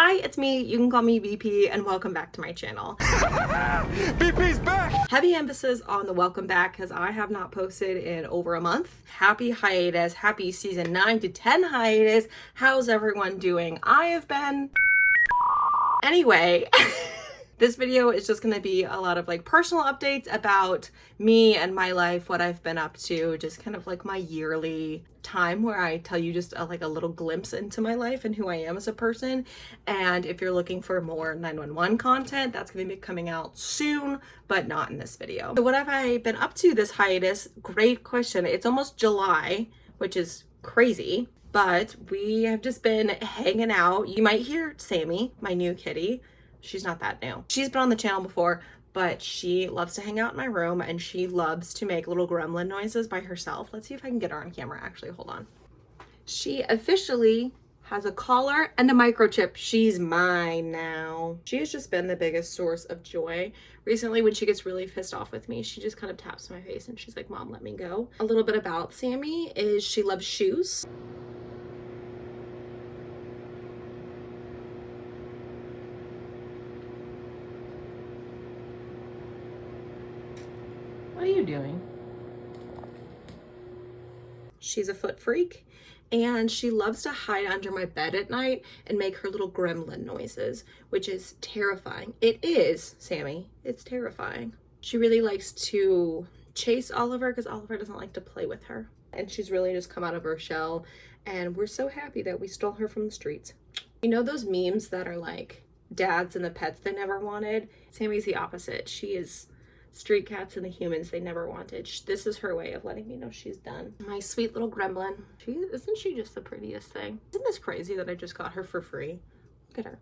Hi, it's me. You can call me BP, and welcome back to my channel. BP's back! Heavy emphasis on the welcome back because I have not posted in over a month. Happy hiatus. Happy season 9 to 10 hiatus. How's everyone doing? I have been... Anyway... This video is just going to be a lot of like personal updates about me and my life, what I've been up to, just kind of like my yearly time where I tell you just like a little glimpse into my life and who I am as a person. And if you're looking for more 911 content, that's going to be coming out soon, but not in this video. So what have I been up to this hiatus? Great question. It's almost July, which is crazy, but we have just been hanging out. You might hear Sammy, my new kitty. She's not that new. She's been on the channel before, but she loves to hang out in my room and she loves to make little gremlin noises by herself. Let's see if I can get her on camera. Actually, hold on. She officially has a collar and a microchip. She's mine now. She has just been the biggest source of joy. Recently, when she gets really pissed off with me, she just kind of taps my face and she's like, "Mom, let me go." A little bit about Sammy is she loves shoes. What are you doing? She's a foot freak and she loves to hide under my bed at night and make her little gremlin noises, which is terrifying. It is, Sammy. It's terrifying. She really likes to chase Oliver because Oliver doesn't like to play with her. And she's really just come out of her shell and we're so happy that we stole her from the streets. You know those memes that are like dads and the pets they never wanted? Sammy's the opposite. She is street cats and the humans they never wanted. This is her way of letting me know she's done. My sweet little gremlin. Isn't she just the prettiest thing? Isn't this crazy that I just got her for free? Look at her.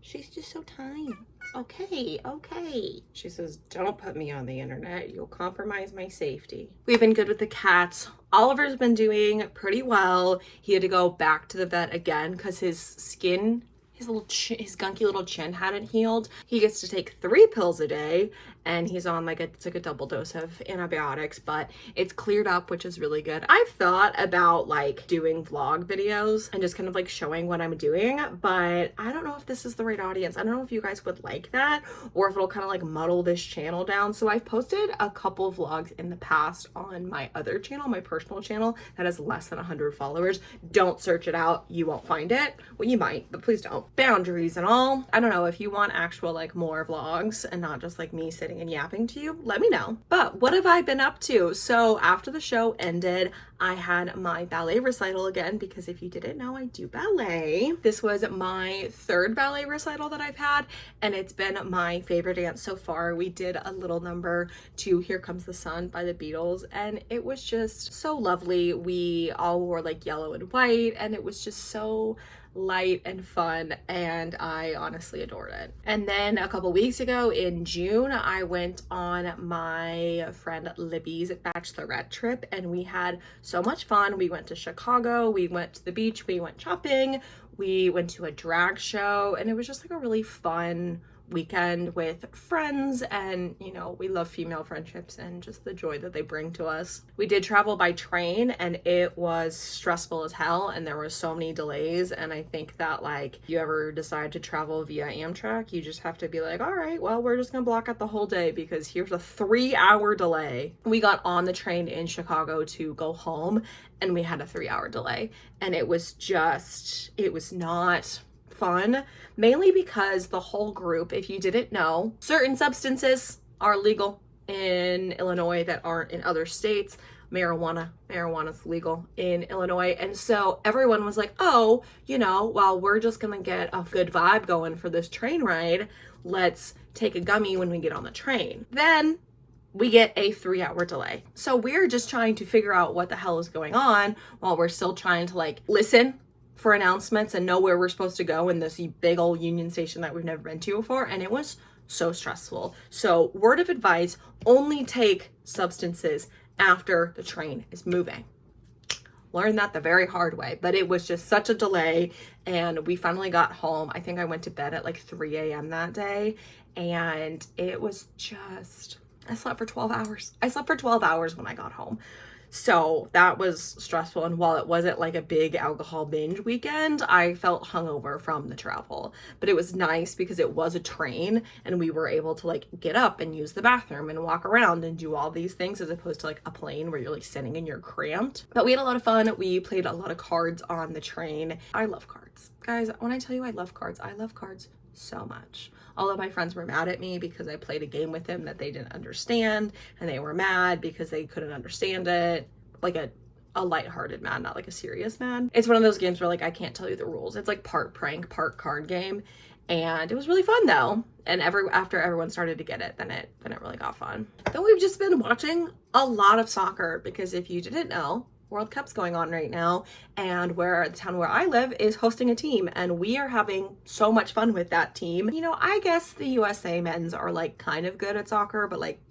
She's just so tiny. Okay. She says, "Don't put me on the internet. You'll compromise my safety." We've been good with the cats. Oliver's been doing pretty well. He had to go back to the vet again because his skin, his gunky little chin hadn't healed. He gets to take 3 pills a day and he's on it's like a double dose of antibiotics, but it's cleared up, which is really good. I've thought about like doing vlog videos and just kind of like showing what I'm doing, but I don't know if this is the right audience. I don't know if you guys would like that or if it'll kind of like muddle this channel down. So I've posted a couple vlogs in the past on my other channel, my personal channel that has less than 100 followers. Don't search it out. You won't find it. Well, you might, but please don't. Boundaries and all. I don't know if you want actual like more vlogs and not just like me sitting and yapping to you, let me know. But what have I been up to? So after the show ended, I had my ballet recital again because if you didn't know, I do ballet. This was my 3rd ballet recital that I've had and it's been my favorite dance so far. We did a little number to Here Comes the Sun by the Beatles and it was just so lovely. We all wore like yellow and white and it was just so light and fun and I honestly adored it. And then a couple weeks ago in June, I went on my friend Libby's bachelorette trip and we had so much fun. We went to Chicago, we went to the beach, we went shopping, we went to a drag show and it was just like a really fun weekend with friends and you know we love female friendships and just the joy that they bring to us. We did travel by train and it was stressful as hell and there were so many delays and I think that like if you ever decide to travel via Amtrak you just have to be like, all right, well we're just gonna block out the whole day because here's a 3-hour delay. We got on the train in Chicago to go home and we had a 3-hour delay and it was not fun, mainly because the whole group, if you didn't know, certain substances are legal in Illinois that aren't in other states. Marijuana's legal in Illinois, and so everyone was like, oh, you know, well we're just gonna get a good vibe going for this train ride, let's take a gummy when we get on the train. Then we get a 3-hour delay, so we're just trying to figure out what the hell is going on while we're still trying to like listen for announcements and know where we're supposed to go in this big old Union Station that we've never been to before, and it was so stressful. So word of advice, only take substances after the train is moving. Learned that the very hard way, but it was just such a delay and we finally got home. I think I went to bed at like 3 a.m. that day and it was just, I slept for 12 hours. I slept for 12 hours when I got home. So that was stressful. And while it wasn't like a big alcohol binge weekend, I felt hungover from the travel. But it was nice because it was a train and we were able to like get up and use the bathroom and walk around and do all these things as opposed to like a plane where you're like sitting and you're cramped. But we had a lot of fun. We played a lot of cards on the train. I love cards. Guys, when I tell you I love cards so much. All of my friends were mad at me because I played a game with them that they didn't understand, and they were mad because they couldn't understand it. Like a lighthearted mad, not like a serious mad. It's one of those games where like I can't tell you the rules. It's like part prank, part card game. And it was really fun though. And after everyone started to get it, then it really got fun. Then we've just been watching a lot of soccer because if you didn't know, World Cup's going on right now, and where the town where I live is hosting a team, and we are having so much fun with that team. You know, I guess the USA men's are like kind of good at soccer, but like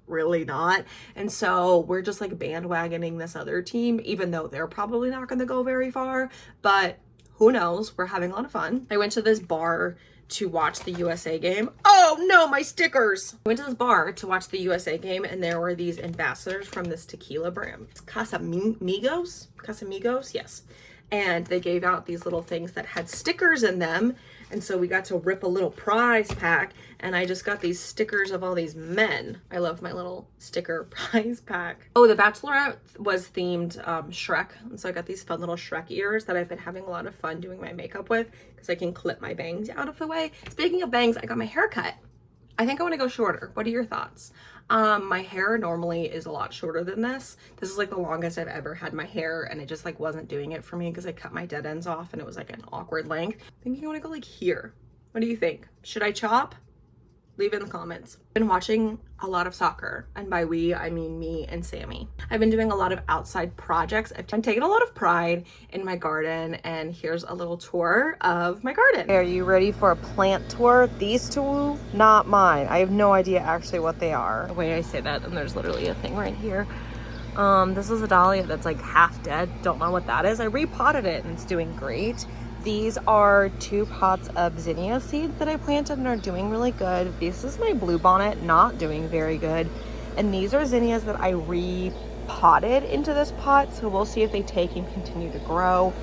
really not. And so we're just like bandwagoning this other team, even though they're probably not going to go very far, but who knows? We're having a lot of fun. I went to this bar to watch the USA game. Oh no, my stickers! I went to this bar to watch the USA game, and there were these ambassadors from this tequila brand. Casamigos, yes. And they gave out these little things that had stickers in them. And so we got to rip a little prize pack, and I just got these stickers of all these men. I love my little sticker prize pack. Oh, the Bachelorette was themed Shrek. And so I got these fun little Shrek ears that I've been having a lot of fun doing my makeup with because I can clip my bangs out of the way. Speaking of bangs, I got my hair cut. I think I want to go shorter. What are your thoughts? My hair normally is a lot shorter than this. This is like the longest I've ever had my hair, and it just like wasn't doing it for me because I cut my dead ends off and it was like an awkward length. I think I want to go like here. What do you think? Should I chop? Leave it in the comments. I've been watching a lot of soccer, and by we, I mean me and Sammy. I've been doing a lot of outside projects. I've taken a lot of pride in my garden, and here's a little tour of my garden. Are you ready for a plant tour? These two, not mine. I have no idea actually what they are. The way I say that, and there's literally a thing right here. This is a dahlia that's like half dead. Don't know what that is. I repotted it and it's doing great. These are 2 pots of zinnia seeds that I planted and are doing really good. This is my bluebonnet, not doing very good. And these are zinnias that I repotted into this pot, so we'll see if they take and continue to grow.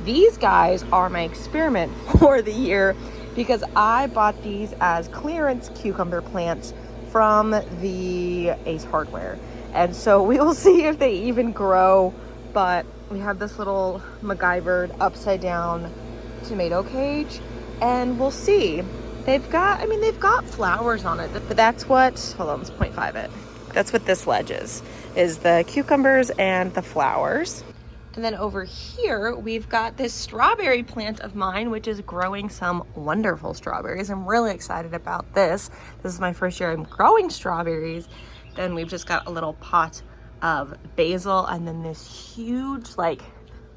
These guys are my experiment for the year because I bought these as clearance cucumber plants from the Ace Hardware. And so we will see if they even grow, but we have this little MacGyvered upside down tomato cage, and we'll see. They've got flowers on it, but that's what, hold on, let's 0.5 it. That's what this ledge is the cucumbers and the flowers. And then over here, we've got this strawberry plant of mine, which is growing some wonderful strawberries. I'm really excited about this. This is my first year I'm growing strawberries. Then we've just got a little pot of basil, and then this huge like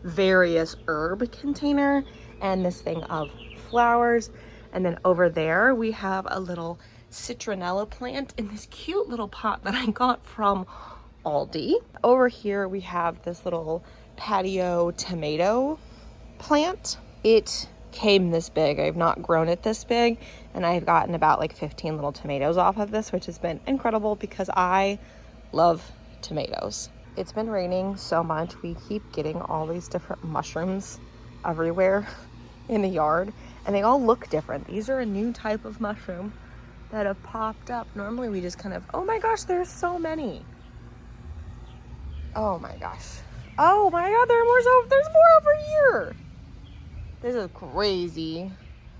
various herb container, and this thing of flowers. And then over there we have a little citronella plant in this cute little pot that I got from Aldi. Over here we have this little patio tomato plant. It came this big. I've not grown it this big, and I've gotten about like 15 little tomatoes off of this, which has been incredible because I love tomatoes. It's been raining so much. We keep getting all these different mushrooms everywhere in the yard, and they all look different. These are a new type of mushroom that have popped up. Normally we just kind of, oh my gosh, there's so many. Oh my gosh. Oh my god, there's more over here. This is crazy.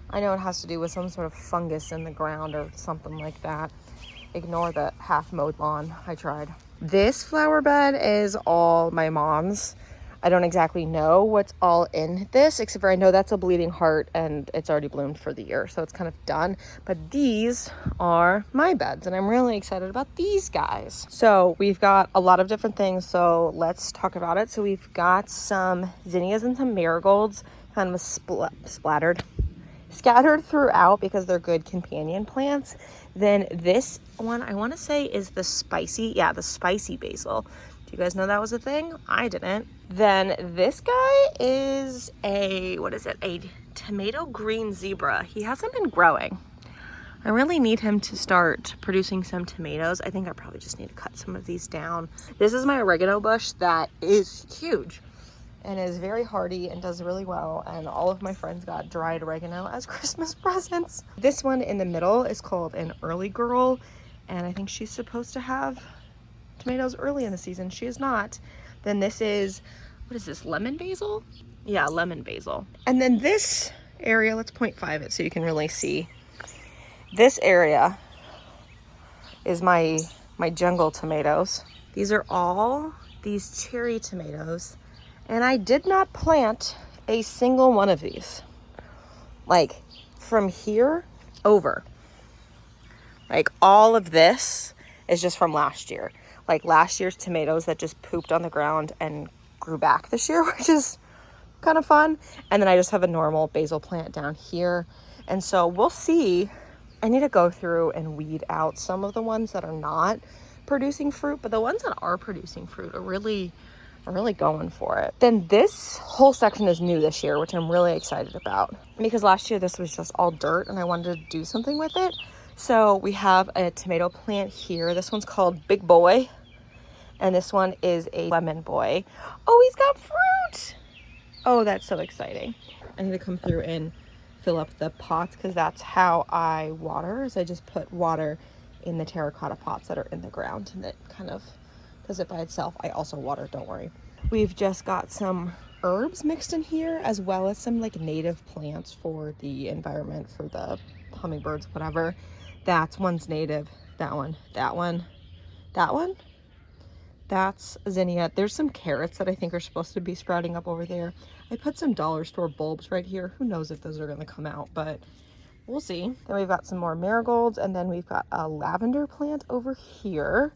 I know it has to do with some sort of fungus in the ground or something like that. Ignore the half mowed lawn. I tried. This flower bed is all my mom's. I don't exactly know what's all in this, except for I know that's a bleeding heart and it's already bloomed for the year, so it's kind of done. But these are my beds, and I'm really excited about these guys. So we've got a lot of different things, so let's talk about it. So we've got some zinnias and some marigolds kind of scattered throughout because they're good companion plants. Then this one, I want to say, is the spicy basil. Do you guys know that was a thing? I didn't. Then this guy is a tomato green zebra. He hasn't been growing. I really need him to start producing some tomatoes. I think I probably just need to cut some of these down. This is my oregano bush that is huge and is very hardy and does really well. And all of my friends got dried oregano as Christmas presents. This one in the middle is called an early girl. And I think she's supposed to have tomatoes early in the season. She is not. Then this is, what is this, lemon basil? Yeah, lemon basil. And then this area, let's 0.5 it so you can really see. This area is my jungle tomatoes. These are all these cherry tomatoes. And I did not plant a single one of these. Like from here over. Like all of this is just from last year. Like last year's tomatoes that just pooped on the ground and grew back this year, which is kind of fun. And then I just have a normal basil plant down here. And so we'll see. I need to go through and weed out some of the ones that are not producing fruit, but the ones that are producing fruit are really going for it. Then this whole section is new this year, which I'm really excited about because last year this was just all dirt and I wanted to do something with it. So we have a tomato plant here. This one's called Big Boy and this one is a Lemon Boy. Oh, he's got fruit. Oh, that's so exciting. I need to come through and fill up the pots because that's how I water, is I just put water in the terracotta pots that are in the ground and it kind of does it by itself. I also water, don't worry. We've just got some herbs mixed in here as well as some like native plants for the environment, for the hummingbirds, whatever. One's native, that one, that's zinnia. There's some carrots that I think are supposed to be sprouting up over there. I put some dollar store bulbs right here. Who knows if those are going to come out, but we'll see. Then we've got some more marigolds and then we've got a lavender plant over here.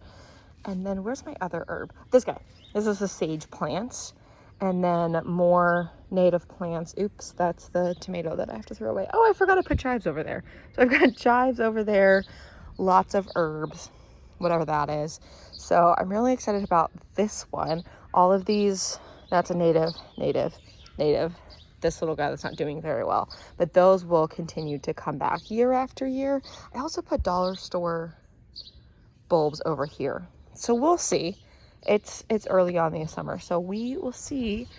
And then where's my other herb? This guy. This is a sage plant. And then more native plants. Oops, that's the tomato that I have to throw away. Oh, I forgot to put chives over there. So I've got chives over there, lots of herbs, whatever that is. So I'm really excited about this one. All of these, that's a native. This little guy that's not doing very well. But those will continue to come back year after year. I also put dollar store bulbs over here. So we'll see. It's early on in the summer, so we will see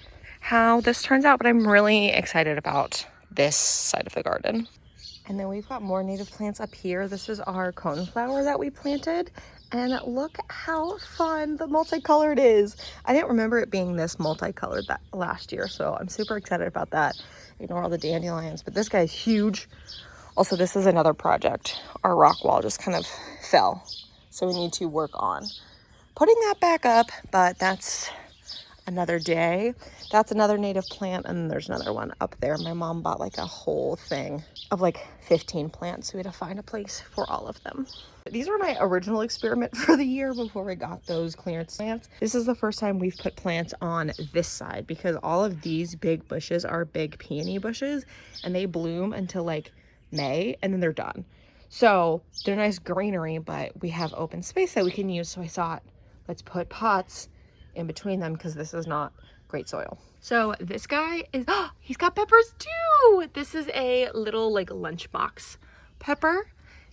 how this turns out, but I'm really excited about this side of the garden. And then we've got more native plants up here. This is our coneflower that we planted, and look how fun the multicolored is. I didn't remember it being this multicolored that last year, so I'm super excited about that. Ignore all the dandelions, but this guy's huge. Also, this is another project. Our rock wall just kind of fell, so we need to work on putting that back up, but that's another day. That's another native plant, and then there's another one up there. My mom bought like a whole thing of like 15 plants, so we had to find a place for all of them. These were my original experiment for the year before we got those clearance plants. This is the first time we've put plants on this side because all of these big bushes are big peony bushes and they bloom until like May and then they're done. So they're nice greenery, but we have open space that we can use. So I thought, let's put pots in between them because this is not great soil. So this guy is, oh, he's got peppers too. This is a little like lunchbox pepper.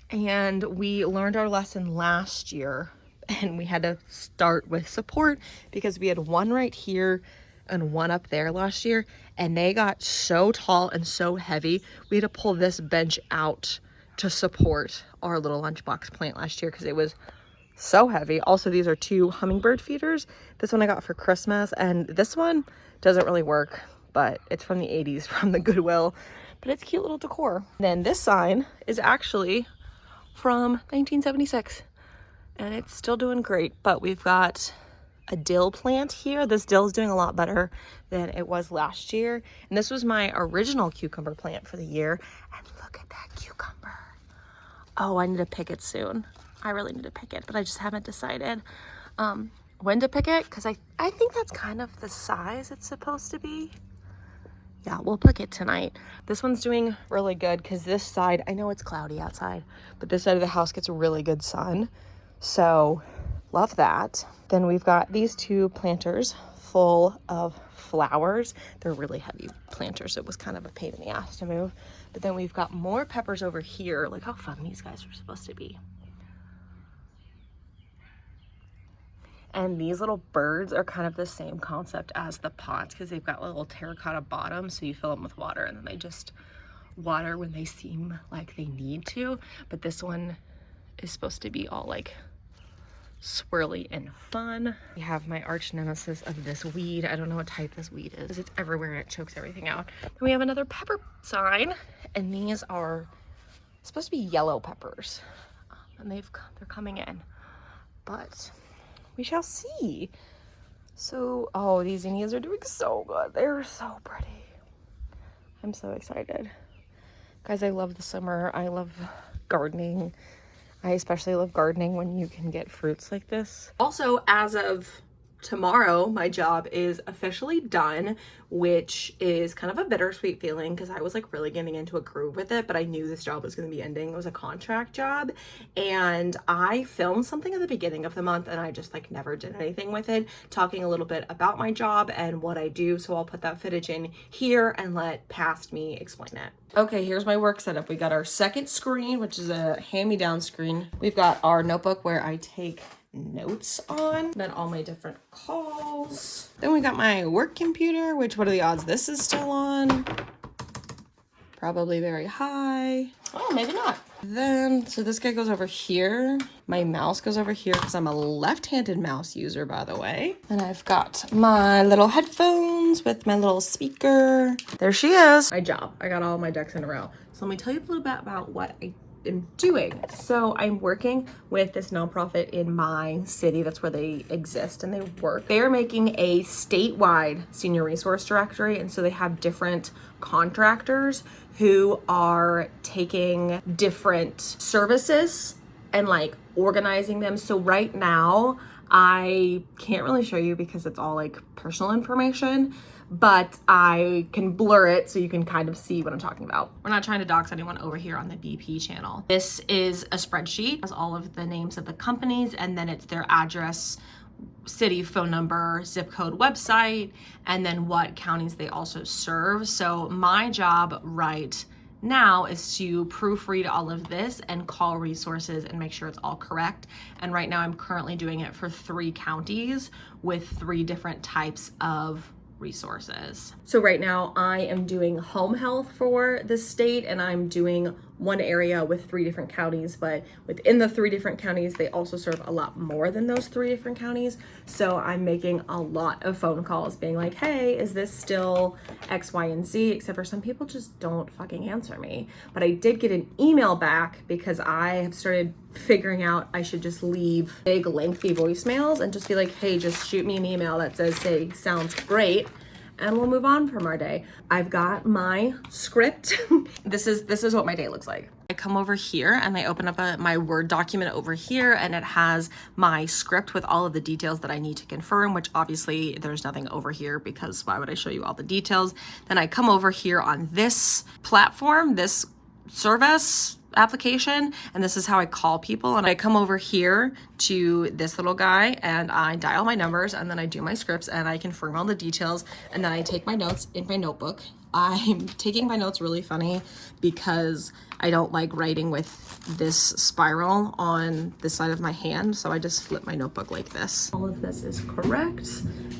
And we learned our lesson last year and we had to start with support because we had one right here and one up there last year and they got so tall and so heavy. We had to pull this bench out to support our little lunchbox plant last year because it was so heavy. Also, these are 2 hummingbird feeders. This one I got for Christmas and this one doesn't really work, but it's from the 80s from the Goodwill, but it's cute little decor. Then this sign is actually from 1976 and it's still doing great, but we've got a dill plant here. This dill is doing a lot better than it was last year, and this was my original cucumber plant for the year. And look at that cucumber. Oh, I need to pick it soon. I really need to pick it, but I just haven't decided when to pick it because I think that's kind of the size it's supposed to be. Yeah, we'll pick it tonight. This one's doing really good because this side, I know it's cloudy outside, but this side of the house gets really good sun. So love that. Then we've got these 2 planters full of flowers. They're really heavy planters. It was kind of a pain in the ass to move, But then we've got more peppers over here. Look how fun these guys are supposed to be. And these little birds are kind of the same concept as the pots because they've got little terracotta bottoms, so you fill them with water and then they just water when they seem like they need to. But this one is supposed to be all like swirly and fun. We have my arch nemesis of this weed. I don't know what type this weed is. It's everywhere and it chokes everything out. Then we have another pepper sign, and these are supposed to be yellow peppers. And they're coming in. But we shall see. So, oh, these zinnias are doing so good. They're so pretty. I'm so excited. Guys, I love the summer. I love gardening. I especially love gardening when you can get fruits like this. Also, as of tomorrow, my job is officially done, which is kind of a bittersweet feeling because I was like really getting into a groove with it, but I knew this job was going to be ending. It was a contract job, and I filmed something at the beginning of the month and I just like never did anything with it, talking a little bit about my job and what I do. So I'll put that footage in here and let past me explain it. Okay, here's my work setup. We got our second screen, which is a hand-me-down screen. We've got our notebook where I take notes on, then all my different calls. Then we got my work computer, which what are the odds this is still on? Probably very high. Oh, maybe not. Then, so this guy goes over here. My mouse goes over here because I'm a left-handed mouse user, by the way. And I've got my little headphones with my little speaker. There she is. My job. I got all my ducks in a row. So let me tell you a little bit about what I am doing. So I'm working with this nonprofit in my city. That's where they exist and they work. They are making a statewide senior resource directory, and so they have different contractors who are taking different services and like organizing them. So right now I can't really show you because it's all like personal information, but I can blur it so you can kind of see what I'm talking about. We're not trying to dox anyone over here on the BP channel. This is a spreadsheet, it has all of the names of the companies, and then it's their address, city, phone number, zip code, website, and then what counties they also serve. So my job right now is to proofread all of this and call resources and make sure it's all correct. And right now I'm currently doing it for 3 counties with 3 different types of resources. So right now I am doing home health for the state, and I'm doing one area with 3 different counties, but within the 3 different counties, they also serve a lot more than those 3 different counties. So I'm making a lot of phone calls being like, hey, is this still X, Y, and Z? Except for some people just don't fucking answer me. But I did get an email back because I have started figuring out I should just leave big lengthy voicemails and just be like, hey, just shoot me an email that says, say, sounds great, and we'll move on from our day. I've got my script. This is what my day looks like. I come over here and I open up my Word document over here, and it has my script with all of the details that I need to confirm, which obviously there's nothing over here because why would I show you all the details? Then I come over here on this platform, this service application, and this is how I call people. And I come over here to this little guy and I dial my numbers, and then I do my scripts and I confirm all the details, and then I take my notes in my notebook. I'm taking my notes really funny because I don't like writing with this spiral on this side of my hand, so I just flip my notebook like this. All of this is correct.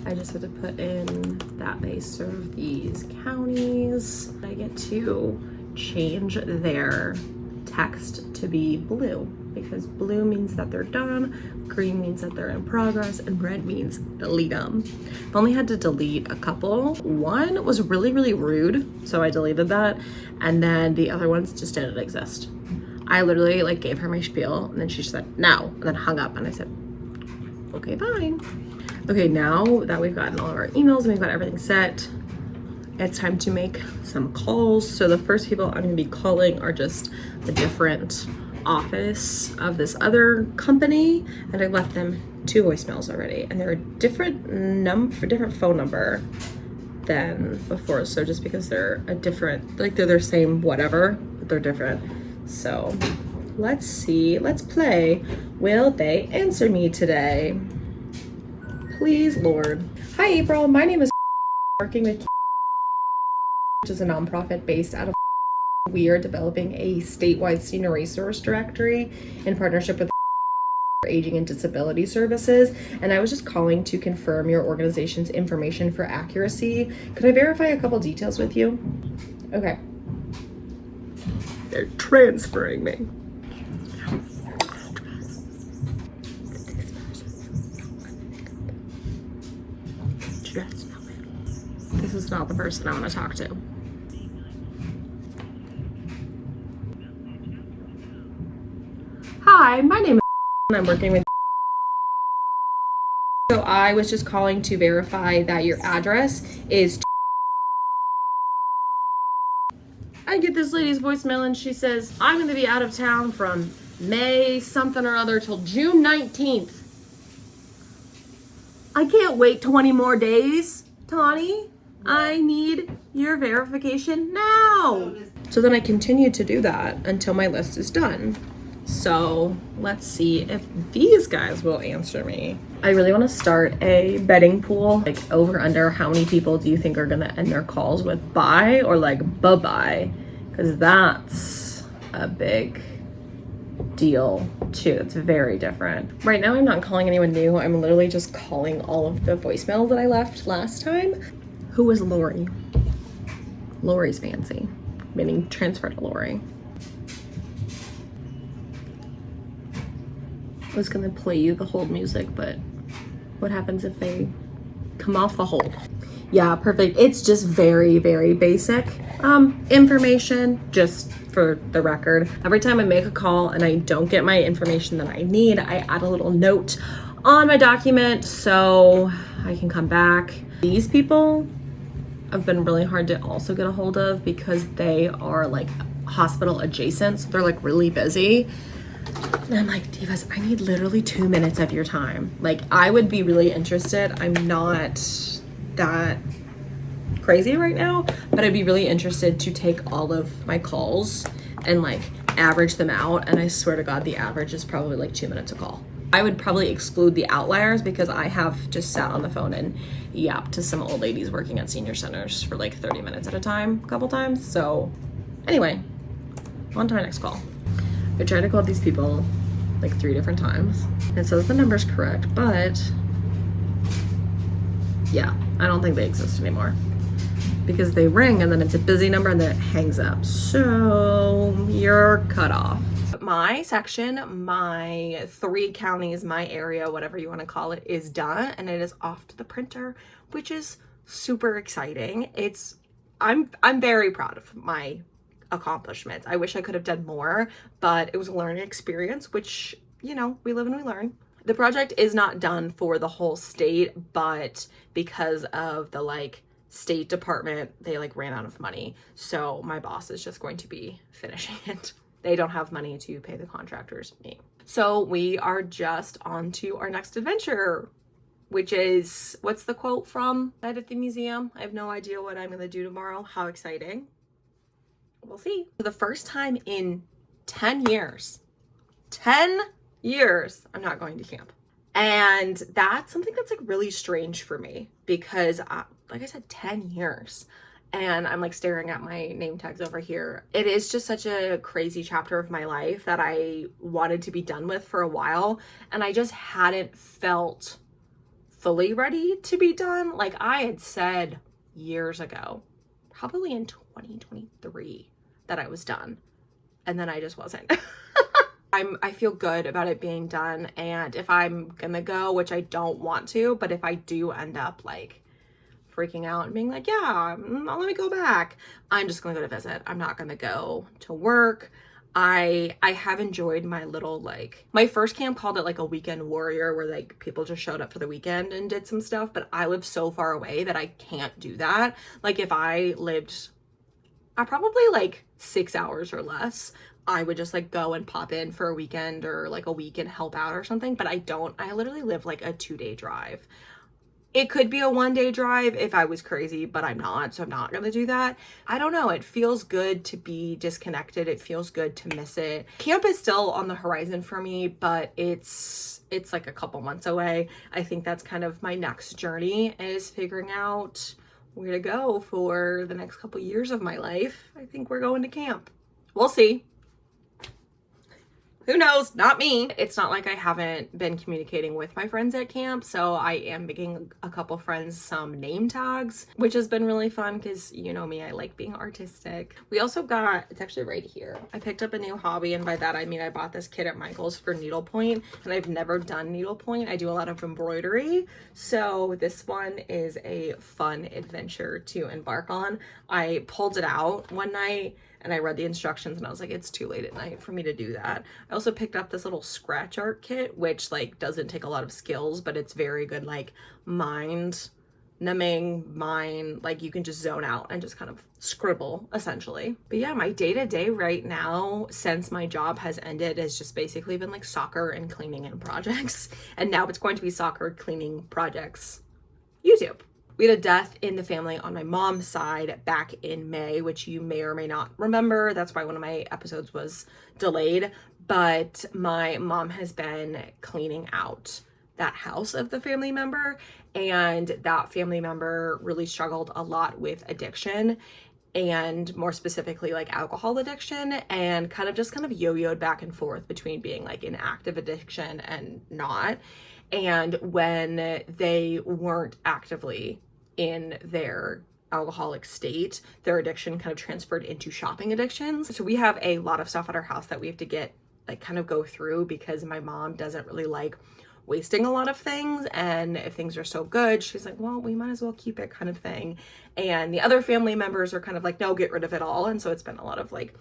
I just have to put in that they serve these counties. I get to change their text to be blue because blue means that they're done, green means that they're in progress, and red means delete them. I've only had to delete a couple. One was really, really rude, so I deleted that, and then the other ones just didn't exist. I literally like gave her my spiel, and then she said no, and then hung up, and I said, okay, fine. Okay, now that we've gotten all of our emails and we've got everything set, it's time to make some calls. So the first people I'm gonna be calling are just the different office of this other company, and I left them 2 voicemails already, and they're a different phone number than before. So just because they're a different, like they're the same whatever, but they're different. So let's see, let's play. Will they answer me today? Please, Lord. Hi, April. My name is working with, which is a nonprofit based out of We are developing a statewide senior resource directory in partnership with Aging and Disability Services, and I was just calling to confirm your organization's information for accuracy. Could I verify a couple details with you? Okay. They're transferring me. This is not the person I want to talk to. Hi, my name is and I'm working with. So I was just calling to verify that your address is. I get this lady's voicemail and she says, I'm going to be out of town from May something or other till June 19th. I can't wait 20 more days, Tawny. I need your verification now. So then I continued to do that until my list is done. So let's see if these guys will answer me. I really want to start a betting pool, like over under how many people do you think are going to end their calls with bye or like bye-bye? Because that's a big deal too. It's very different. Right now I'm not calling anyone new. I'm literally just calling all of the voicemails that I left last time. Who was Lori? Lori's fancy, meaning transfer to Lori. I was gonna play you the hold music, but what happens if they come off the hold? Yeah, perfect. It's just very, very basic information, just for the record. Every time I make a call and I don't get my information that I need, I add a little note on my document so I can come back. These people have been really hard to also get a hold of because they are like hospital adjacent, so they're like really busy. And I'm like, Divas, I need literally 2 minutes of your time. Like, I would be really interested. I'm not that crazy right now, but I'd be really interested to take all of my calls and like average them out. And I swear to God, the average is probably like 2 minutes a call. I would probably exclude the outliers because I have just sat on the phone and yapped to some old ladies working at senior centers for like 30 minutes at a time, a couple times. So anyway, on to our next call. I tried to call these people like 3 different times. It says the number's correct, but yeah, I don't think they exist anymore because they ring and then it's a busy number and then it hangs up. So you're cut off. My section, my 3 counties, my area, whatever you want to call it, is done and it is off to the printer, which is super exciting. I'm very proud of my accomplishments. I wish I could have done more, but it was a learning experience, which, you know, we live and we learn. The project is not done for the whole state, but because of the like State Department, they like ran out of money. So my boss is just going to be finishing it. They don't have money to pay the contractors, me. So we are just on to our next adventure, which is, what's the quote from Night at the Museum? I have no idea what I'm going to do tomorrow. How exciting. We'll see. For the first time in 10 years, I'm not going to camp. And that's something that's like really strange for me because, like I said, 10 years. And I'm like staring at my name tags over here. It is just such a crazy chapter of my life that I wanted to be done with for a while. And I just hadn't felt fully ready to be done. Like I had said years ago, probably in 2023, that I was done. And then I just wasn't. I feel good about it being done. And if I'm gonna go, which I don't want to, but if I do end up like freaking out and being like, yeah, let me go back, I'm just gonna go to visit. I'm not gonna go to work. I have enjoyed my little, like, my first camp called it like a weekend warrior where like people just showed up for the weekend and did some stuff, but I live so far away that I can't do that. Like if I lived probably like 6 hours or less, I would just like go and pop in for a weekend or like a week and help out or something, but I literally live like a 2-day drive. It could be a 1-day drive if I was crazy, but I'm not, so I'm not gonna do that. I don't know, it feels good to be disconnected. It feels good to miss it. Camp is still on the horizon for me, but it's like a couple months away. I think that's kind of my next journey, is figuring out where to go for the next couple years of my life, I think we're going to camp. We'll see. Who knows? Not me. It's not like I haven't been communicating with my friends at camp, so I am making a couple friends some name tags, which has been really fun because you know me, I like being artistic. We also got, it's actually right here, I picked up a new hobby, and by that I mean I bought this kit at Michael's for needlepoint, and I've never done needlepoint. I do a lot of embroidery, so this one is a fun adventure to embark on. I pulled it out one night and I read the instructions and I was like, it's too late at night for me to do that. I also picked up this little scratch art kit, which like doesn't take a lot of skills, but it's very good, like mind numbing, like you can just zone out and just kind of scribble essentially. But yeah, my day-to-day right now since my job has ended has just basically been like soccer and cleaning and projects. And now it's going to be soccer, cleaning, projects, YouTube. We had a death in the family on my mom's side back in May, which you may or may not remember. That's why one of my episodes was delayed. But my mom has been cleaning out that house of the family member, and that family member really struggled a lot with addiction, and more specifically like alcohol addiction, and kind of yo-yoed back and forth between being like in active addiction and not. And when they weren't actively in their alcoholic state, their addiction kind of transferred into shopping addictions. So we have a lot of stuff at our house that we have to get like kind of go through because my mom doesn't really like wasting a lot of things, and if things are so good, she's like, well, we might as well keep it kind of thing. And the other family members are kind of like, no, get rid of it all. And so it's been a lot of like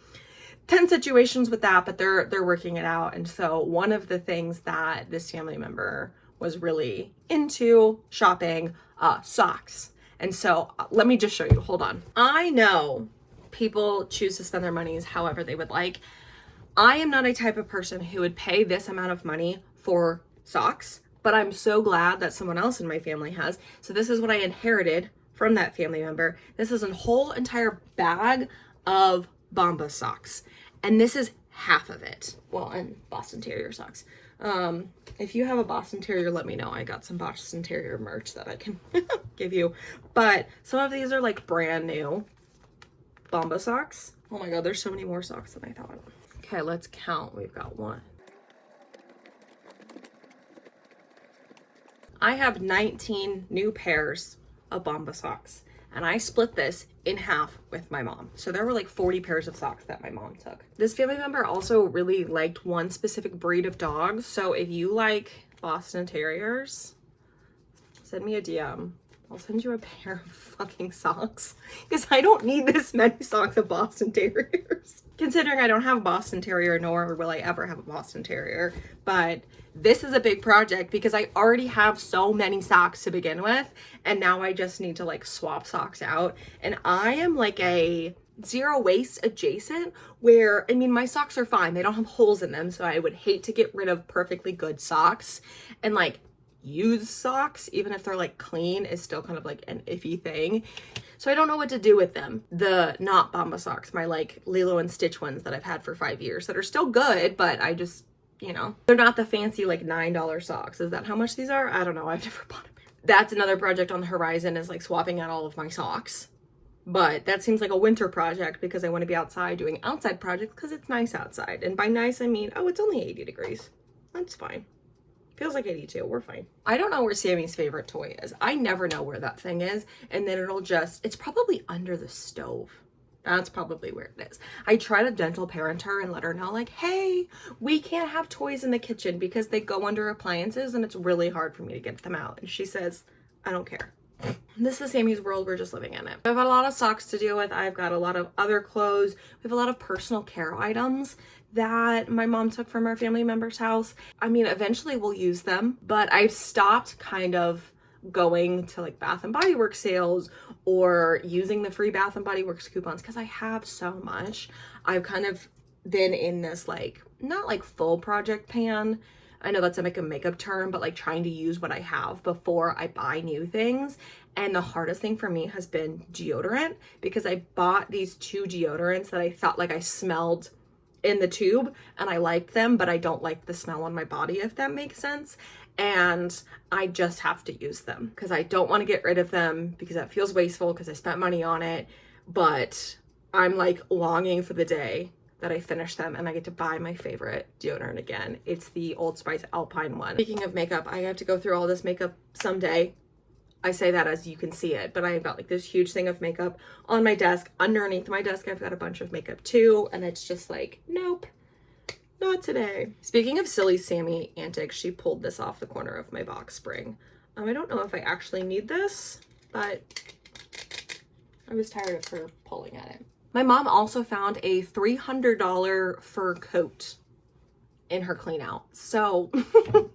tense situations with that, but they're working it out. And so one of the things that this family member was really into shopping, socks. And so let me just show you, hold on. I know people choose to spend their monies however they would like. I am not a type of person who would pay this amount of money for socks, but I'm so glad that someone else in my family has. So this is what I inherited from that family member. This is a whole entire bag of Bombas socks. And this is half of it. Well, and Boston Terrier socks. If you have a Boston Terrier, let me know. I got some Boston Terrier merch that I can give you. But some of these are like brand new Bombas socks. Oh my God, there's so many more socks than I thought. Okay, let's count. We've got one. I have 19 new pairs of Bombas socks, and I split this in half with my mom. So there were like 40 pairs of socks that my mom took. This family member also really liked one specific breed of dogs. So if you like Boston Terriers, send me a DM. I'll send you a pair of fucking socks because I don't need this many socks of Boston Terriers. Considering I don't have a Boston Terrier, nor will I ever have a Boston Terrier. But this is a big project because I already have so many socks to begin with. And now I just need to like swap socks out. And I am like a zero waste adjacent where, I mean, my socks are fine. They don't have holes in them. So I would hate to get rid of perfectly good socks, and like used socks, even if they're like clean, is still kind of like an iffy thing. So I don't know what to do with them. The not Bombas socks, my like Lilo and Stitch ones that I've had for 5 years that are still good, but I just, you know, they're not the fancy like $9 socks. Is that how much these are? I don't know. I've never bought a pair. That's another project on the horizon, is like swapping out all of my socks. But that seems like a winter project because I want to be outside doing outside projects because it's nice outside. And by nice, I mean, oh, it's only 80 degrees. That's fine. Feels like 82. We're fine. I don't know where Sammy's favorite toy is. I never know where that thing is. And then it's probably under the stove. That's probably where it is. I try to gentle parent her and let her know like, hey, we can't have toys in the kitchen because they go under appliances and it's really hard for me to get them out. And she says, I don't care. This is Sammy's world. We're just living in it. I've got a lot of socks to deal with. I've got a lot of other clothes. We have a lot of personal care items that my mom took from our family member's house. I mean, eventually we'll use them, but I've stopped kind of going to like Bath and Body Works sales or using the free Bath and Body Works coupons because I have so much. I've kind of been in this like, not like full project pan. I know that's like a makeup term, but like trying to use what I have before I buy new things. And the hardest thing for me has been deodorant, because I bought these 2 deodorants that I thought like I smelled in the tube and I liked them, but I don't like the smell on my body, if that makes sense. and I just have to use them because I don't want to get rid of them because that feels wasteful because I spent money on it. But I'm like longing for the day that I finish them and I get to buy my favorite deodorant again. It's the Old Spice Alpine one. Speaking of makeup, I have to go through all this makeup someday. I say that as you can see it, but I've got like this huge thing of makeup on my desk. Underneath my desk, I've got a bunch of makeup too, and it's just like, nope, not today. Speaking of silly Sammy antics, she pulled this off the corner of my box spring. I don't know if I actually need this, but I was tired of her pulling at it. My mom also found a $300 fur coat in her clean out. So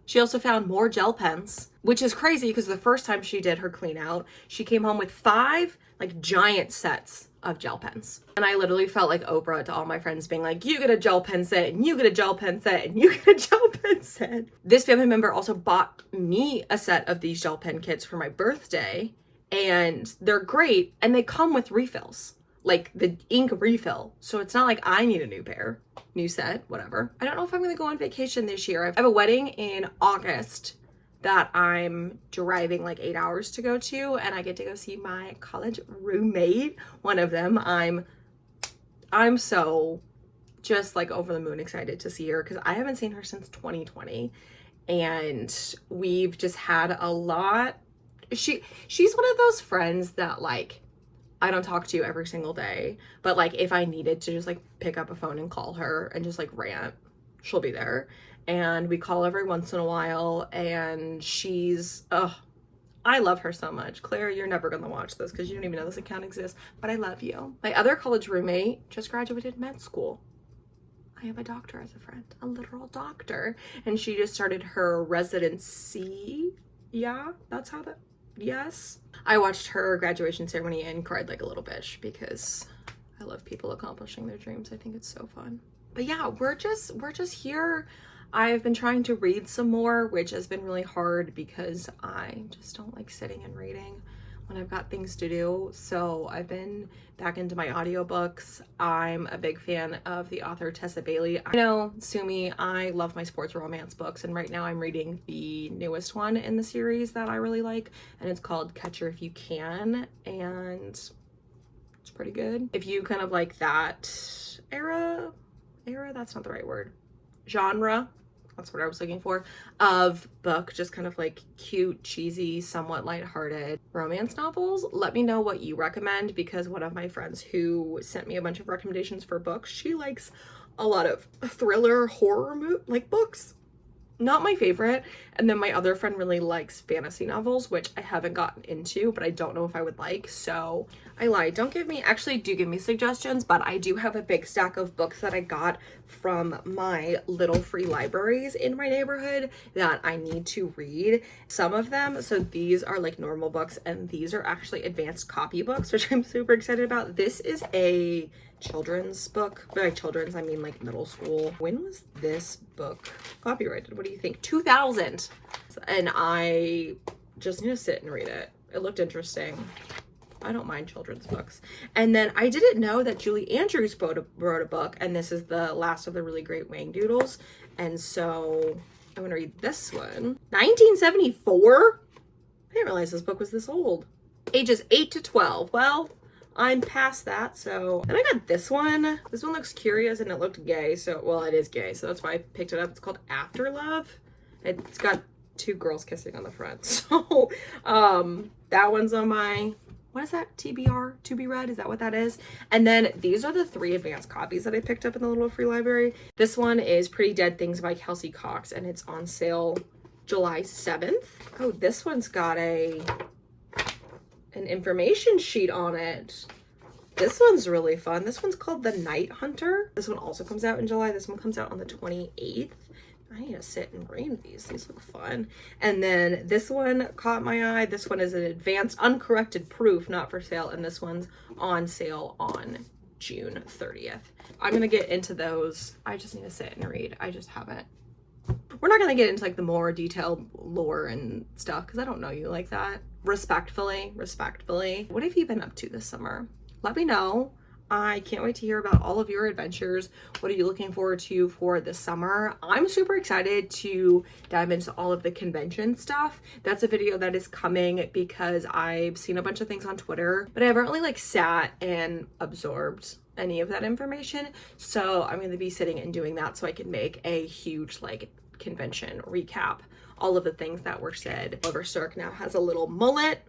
she also found more gel pens, which is crazy because the first time she did her clean out, she came home with 5 like giant sets of gel pens. And I literally felt like Oprah to all my friends being like, you get a gel pen set and you get a gel pen set and you get a gel pen set. This family member also bought me a set of these gel pen kits for my birthday, and they're great and they come with refills, like the ink refill. So it's not like I need a new set, whatever. I don't know if I'm gonna go on vacation this year. I have a wedding in August that I'm driving like 8 hours to go to, and I get to go see my college roommate. One of them. I'm so just like over the moon excited to see her because I haven't seen her since 2020, and we've just had a lot. She's one of those friends that like I don't talk to every single day, but like if I needed to just like pick up a phone and call her and just like rant, she'll be there. And we call every once in a while, and I love her so much. Claire, you're never gonna watch this because you don't even know this account exists, but I love you. My other college roommate just graduated med school. I have a doctor as a friend, a literal doctor, and she just started her residency. Yeah, that's how that. Yes. I watched her graduation ceremony and cried like a little bitch because I love people accomplishing their dreams. I think it's so fun. But yeah, we're just here. I've been trying to read some more, which has been really hard because I just don't like sitting and reading when I've got things to do. So I've been back into my audiobooks. I'm a big fan of the author Tessa Bailey. I know, sue me, I love my sports romance books, and right now I'm reading the newest one in the series that I really like, and it's called Catch Her If You Can, and it's pretty good. If you kind of like that era, that's not the right word, genre, that's what I was looking for, of book, just kind of like cute, cheesy, somewhat lighthearted romance novels, let me know what you recommend, because one of my friends who sent me a bunch of recommendations for books, she likes a lot of thriller horror books. Not my favorite. And then my other friend really likes fantasy novels, which I haven't gotten into, but I don't know if I would like. So I lied. Do give me suggestions, but I do have a big stack of books that I got from my little free libraries in my neighborhood that I need to read. Some of them, so these are like normal books, and these are actually advanced copy books, which I'm super excited about. This is a children's book. By children's, I mean like middle school. When was this book copyrighted? What do you think? 2000. And I just need to sit and read it. It looked interesting. I don't mind children's books. And then I didn't know that Julie Andrews wrote a book, and this is the last of the really great Wang Doodles. And so I'm gonna read this one. 1974? I didn't realize this book was this old. Ages 8 to 12. Well, I'm past that, so. And I got this one. This one looks curious and it looked gay, so, well, it is gay, so that's why I picked it up. It's called After Love. It's got 2 girls kissing on the front, so that one's on my, what is that, TBR, to be read? Is that what that is? And then these are the 3 advanced copies that I picked up in the little free library. This one is Pretty Dead Things by Kelsey Cox, and it's on sale July 7th. Oh, this one's got an information sheet on it. This one's really fun. This one's called The Night Hunter. This one also comes out in July. This one comes out on the 28th. I need to sit and read these. These look fun. And then this one caught my eye. This one is an advanced uncorrected proof, not for sale. And this one's on sale on June 30th. I'm going to get into those. I just need to sit and read. I just haven't. We're not going to get into like the more detailed lore and stuff because I don't know you like that. Respectfully. What have you been up to this summer? Let me know. I can't wait to hear about all of your adventures. What are you looking forward to for the summer? I'm super excited to dive into all of the convention stuff. That's a video that is coming because I've seen a bunch of things on Twitter, but I haven't really like sat and absorbed any of that information. So I'm going to be sitting and doing that so I can make a huge like convention recap. All of the things that were said. Oliver Stark now has a little mullet.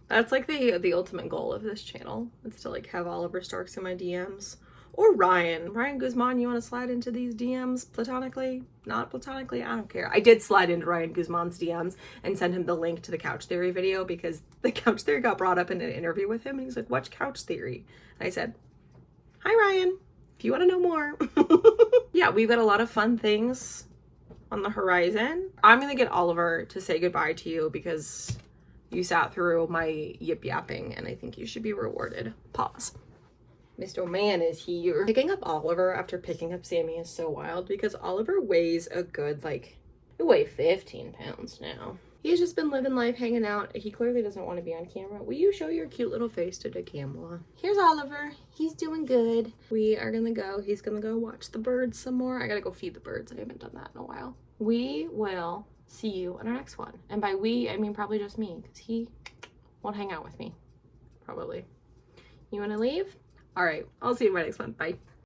That's like the ultimate goal of this channel. It's to like have Oliver Starks in my DMs. Or Ryan Guzman, you want to slide into these DMs platonically? Not platonically? I don't care. I did slide into Ryan Guzman's DMs and send him the link to the Couch Theory video because the Couch Theory got brought up in an interview with him and he's like, "What's Couch Theory?" And I said, "Hi Ryan, if you want to know more." Yeah, we've got a lot of fun things on the horizon. I'm gonna get Oliver to say goodbye to you because you sat through my yip yapping and I think you should be rewarded. Pause. Mr. Man is here. Picking up Oliver after picking up Sammy is so wild because Oliver weighs a good, like, he weighs 15 pounds now. He's just been living life, hanging out. He clearly doesn't want to be on camera. Will you show your cute little face to the camera? Here's Oliver. He's doing good. We are gonna go. He's gonna go watch the birds some more. I gotta go feed the birds. I haven't done that in a while. We will see you in our next one. And by we, I mean probably just me because he won't hang out with me. Probably. You want to leave? All right. I'll see you in my next one. Bye.